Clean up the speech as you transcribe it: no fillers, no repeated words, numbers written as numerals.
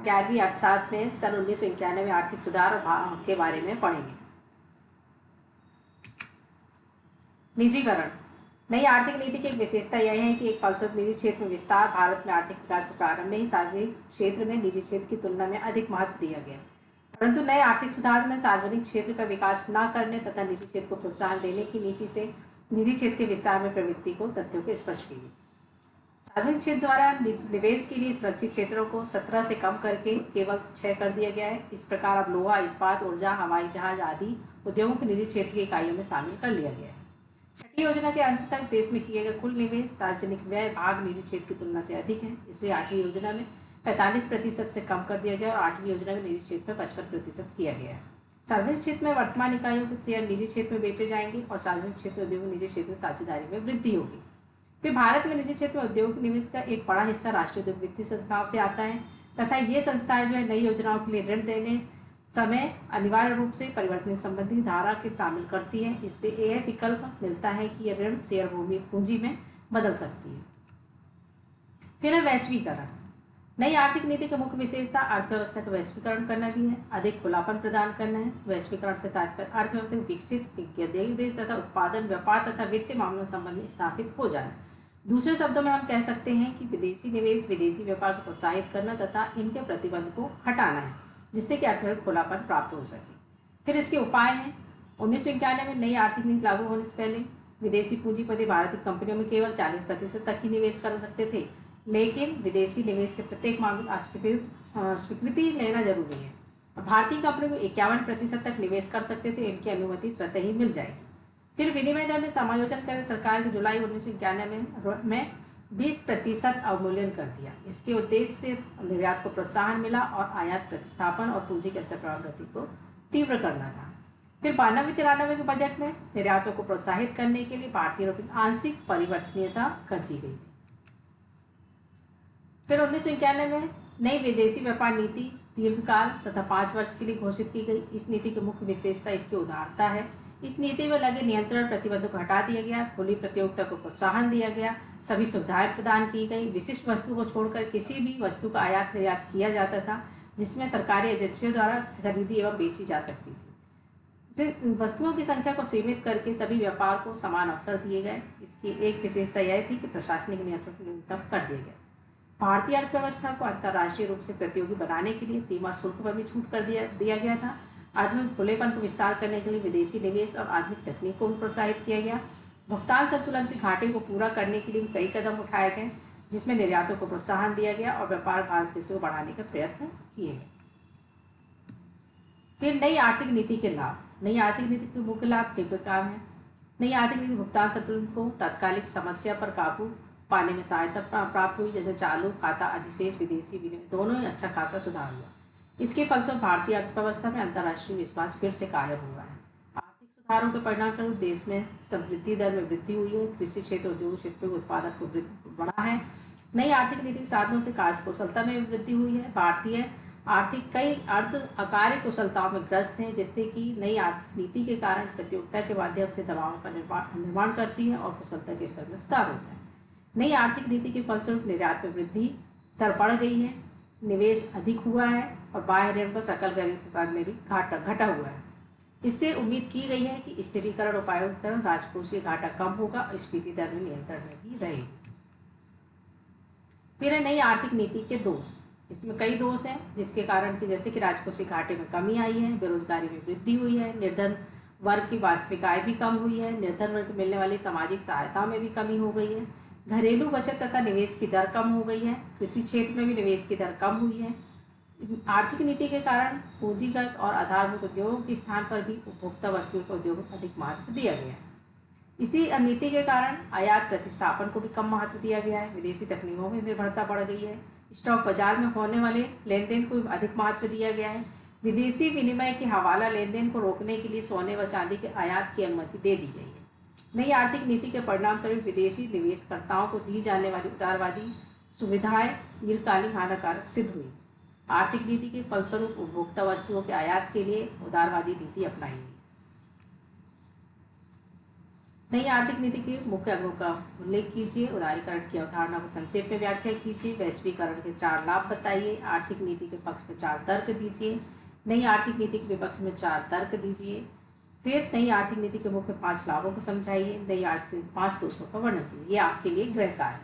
11वीं अर्थशास्त्र में सन 1991 में आर्थिक सुधार के बारे में पढ़ेंगे। निजीकरण। नई आर्थिक नीति की एक विशेषता यह है कि एक फलस्वरूप निजी क्षेत्र में विस्तार भारत में आर्थिक विकास के प्रारंभ में ही सार्वजनिक क्षेत्र में निजी क्षेत्र की तुलना में अधिक महत्व दिया गया, परंतु नए आर्थिक सुधार में सार्वजनिक क्षेत्र का विकास न करने तथा निजी क्षेत्र को प्रोत्साहन देने की नीति से निजी क्षेत्र के विस्तार में प्रवृत्ति को तथ्यों को स्पष्ट की गई। सार्वजनिक क्षेत्र द्वारा निवेश के लिए सुरक्षित क्षेत्रों को 17 से कम करके केवल 6 कर दिया गया है। इस प्रकार अब लोहा, इस्पात, ऊर्जा, हवाई जहाज आदि उद्योगों को निजी क्षेत्र की इकाइयों में शामिल कर लिया गया है। छठी योजना के अंत तक देश में किए गए कुल निवेश सार्वजनिक व्यय भाग निजी क्षेत्र की तुलना से अधिक है, इसलिए 8वीं योजना में 45% से कम कर दिया गया और 8वीं योजना में निजी क्षेत्र में 55% किया गया है। सार्वजनिक क्षेत्र में वर्तमान इकाइयों के शेयर निजी क्षेत्र में बेचे जाएंगे और सार्वजनिक क्षेत्र में उद्योग निजी क्षेत्र में साझेदारी में वृद्धि होगी। फिर भारत में निजी क्षेत्र में उद्योग निवेश का एक बड़ा हिस्सा राष्ट्रीय उद्योग वित्तीय संस्थाओं से आता है तथा ये संस्थाएं जो है नई योजनाओं के लिए ऋण देने समय अनिवार्य रूप से परिवर्तन संबंधी धारा के शामिल करती है। इससे यह विकल्प मिलता है कि यह ऋण शेयर पूंजी में बदल सकती है। फिर है वैश्वीकरण। नई आर्थिक नीति की मुख्य विशेषता अर्थव्यवस्था का वैश्वीकरण करना भी है, अधिक खुलापन प्रदान करना है। वैश्वीकरण से तात्पर्य अर्थव्यवस्था को विकसित देश तथा उत्पादन, व्यापार तथा वित्तीय मामलों संबंधी स्थापित हो जाना। दूसरे शब्दों में हम कह सकते हैं कि विदेशी निवेश, विदेशी व्यापार को प्रोत्साहित करना तथा इनके प्रतिबंध को हटाना है, जिससे कि अर्थव्यवस्था खुलापन प्राप्त हो सके। फिर इसके उपाय हैं। 1991 में नई आर्थिक नीति लागू होने से पहले विदेशी पूंजीपति भारतीय कंपनियों में केवल 40% तक ही निवेश कर सकते थे, लेकिन विदेशी निवेश के प्रत्येक मामले में स्वीकृति लेना जरूरी है। भारतीय कंपनी को 51% तक निवेश कर सकते थे, इनकी अनुमति स्वतः ही मिल जाएगी। फिर विनिमय दर में समायोजन कर सरकार ने जुलाई 1991 में 20% अवमूल्यन कर दिया। इसके उद्देश्य से निर्यात को प्रोत्साहन मिला और आयात प्रतिस्थापन और पूंजी के अंतर्प्रवाह गति को तीव्र करना था। फिर 92-93 के बजट में निर्यातों को प्रोत्साहित करने के लिए भारतीय रुपये आंशिक परिवर्तनीयता कर दी गई थी। फिर 1991 में नई विदेशी व्यापार नीति दीर्घकाल तथा 5 वर्ष के लिए घोषित की गई। इस नीति की मुख्य विशेषता इसकी उदारता है। इस नीति में लगे नियंत्रण प्रतिबंधों को हटा दिया गया, खुली प्रतियोगिता को प्रोत्साहन दिया गया, सभी सुविधाएं प्रदान की गई। विशिष्ट वस्तु को छोड़कर किसी भी वस्तु का आयात निर्यात किया जाता था जिसमें सरकारी एजेंसियों द्वारा खरीदी एवं बेची जा सकती थी। वस्तुओं की संख्या को सीमित करके सभी व्यापार को समान अवसर दिए गए। इसकी एक विशेषता यह थी कि प्रशासनिक नियंत्रण को न्यूनतम कर दिए गए। भारतीय अर्थव्यवस्था को अंतर्राष्ट्रीय रूप से प्रतियोगी बनाने के लिए सीमा शुल्क पर भी छूट कर दिया गया था। अर्थव्यवस्था खुलेपन को विस्तार करने के लिए विदेशी निवेश और आधुनिक तकनीक को भी प्रोत्साहित किया गया। भुगतान संतुलन के घाटे को पूरा करने के लिए भी कई कदम उठाए गए, जिसमें निर्यातों को प्रोत्साहन दिया गया और व्यापार भारत कृषि को बढ़ाने का प्रयत्न किए गए। फिर नई आर्थिक नीति के लाभ। नई आर्थिक नीति के मुख्य लाभ निम्न प्रकार हैं। नई आर्थिक नीति भुगतान संतुलन को तात्कालिक समस्या पर काबू पाने में सहायता प्राप्त हुई, जैसे चालू खाता अधिशेष, विदेशी विनिमय दोनों ही अच्छा खासा सुधार हुआ। इसके फलस्वरूप भारतीय अर्थव्यवस्था में अंतर्राष्ट्रीय विश्वास फिर से कायम हुआ है। आर्थिक सुधारों के परिणामस्वरूप देश में समृद्धि दर में वृद्धि हुई है। कृषि क्षेत्र, उद्योग क्षेत्र में उत्पादन को बढ़ा है। नई आर्थिक नीति के साधनों से कार्यकुशलता में वृद्धि हुई है। भारतीय आर्थिक कई कार्य कुशलताओं में ग्रस्त हैं, जिससे कि नई आर्थिक नीति के कारण प्रतियोगिता के माध्यम से दबाव का निर्माण करती है और कुशलता के स्तर में सुधार होता है। नई आर्थिक नीति के फलस्वरूप निर्यात में वृद्धि दर बढ़ गई है, निवेश अधिक हुआ है और बाह्य ऋण पर सकल घरेलू उत्पाद में भी घटा हुआ है। इससे उम्मीद की गई है कि स्थिरीकरण उपायों के कारण राजकोषीय घाटा कम होगा और स्फीति दर में नियंत्रण में भी रहेगी। फिर है नई आर्थिक नीति के दोष। इसमें कई दोष हैं, जिसके कारण कि जैसे कि राजकोषीय घाटे में कमी आई है, बेरोजगारी में वृद्धि हुई है, निर्धन वर्ग की वास्तविक आय भी कम हुई है, निर्धन वर्ग को मिलने वाली सामाजिक सहायता में भी कमी हो गई है, घरेलू बचत तथा निवेश की दर कम हो गई है, कृषि क्षेत्र में भी निवेश की दर कम हुई है। आर्थिक नीति के कारण पूंजीगत और आधारभूत उद्योगों के स्थान पर भी उपभोक्ता वस्तुओं के उद्योग को अधिक महत्व दिया गया है। इसी नीति के कारण आयात प्रतिस्थापन को भी कम महत्व दिया गया है। विदेशी तकनीकों में निर्भरता बढ़ गई है। स्टॉक बाजार में होने वाले लेन देन को अधिक महत्व दिया गया है। विदेशी विनिमय के हवाला लेन देन को रोकने के लिए सोने व चांदी के आयात की अनुमति दे दी गई है। नई आर्थिक नीति के परिणाम स्वरूप विदेशी निवेशकर्ताओं को दी जाने वाली उदारवादी सुविधाएं दीर्घकालीन हानिकारक सिद्ध हुई। आर्थिक नीति के फलस्वरूप उपभोक्ता वस्तुओं के आयात के लिए उदारवादी नीति अपनाई गई। नई आर्थिक नीति के मुख्य अंगों का उल्लेख कीजिए। उदारीकरण की अवधारणा को संक्षेप में व्याख्या कीजिए। वैश्वीकरण के 4 लाभ बताइए। आर्थिक नीति के पक्ष में 4 तर्क दीजिए। नई आर्थिक नीति के विपक्ष में 4 तर्क दीजिए। फिर नई आर्थिक नीति के मुख्य 5 लाभों को समझाइए। नई आर्थिक नीति 5 दोषों का वर्णन कीजिए। ये आपके लिए गृह कार्य।